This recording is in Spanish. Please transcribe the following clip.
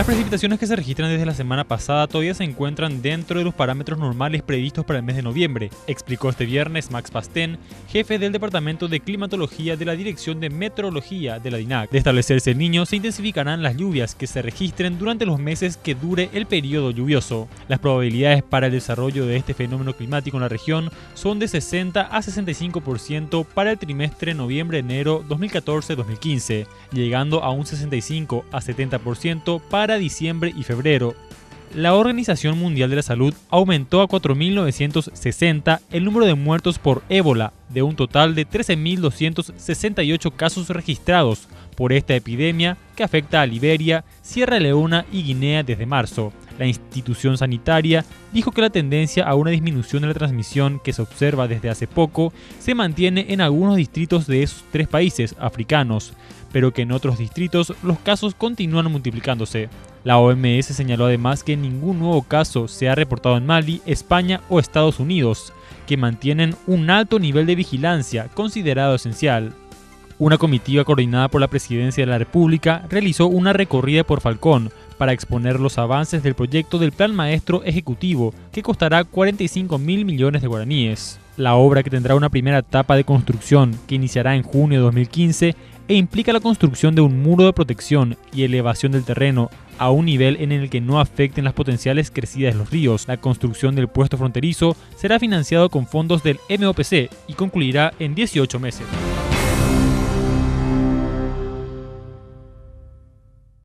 Las precipitaciones que se registran desde la semana pasada todavía se encuentran dentro de los parámetros normales previstos para el mes de noviembre, explicó este viernes Max Pastén, jefe del Departamento de Climatología de la Dirección de Meteorología de la DINAC. De establecerse el Niño, se intensificarán las lluvias que se registren durante los meses que dure el periodo lluvioso. Las probabilidades para el desarrollo de este fenómeno climático en la región son de 60 a 65% para el trimestre noviembre-enero 2014-2015, llegando a un 65 a 70% para diciembre y febrero. La Organización Mundial de la Salud aumentó a 4.960 el número de muertos por ébola, de un total de 13.268 casos registrados por esta epidemia que afecta a Liberia, Sierra Leona y Guinea desde marzo. La institución sanitaria dijo que la tendencia a una disminución de la transmisión que se observa desde hace poco se mantiene en algunos distritos de esos tres países africanos, pero que en otros distritos los casos continúan multiplicándose. La OMS señaló además que ningún nuevo caso se ha reportado en Mali, España o Estados Unidos, que mantienen un alto nivel de vigilancia considerado esencial. Una comitiva coordinada por la Presidencia de la República realizó una recorrida por Falcón para exponer los avances del proyecto del Plan Maestro Ejecutivo, que costará 45.000 millones de guaraníes. La obra, que tendrá una primera etapa de construcción que iniciará en junio de 2015 e implica la construcción de un muro de protección y elevación del terreno a un nivel en el que no afecten las potenciales crecidas de los ríos. La construcción del puesto fronterizo será financiado con fondos del MOPC y concluirá en 18 meses.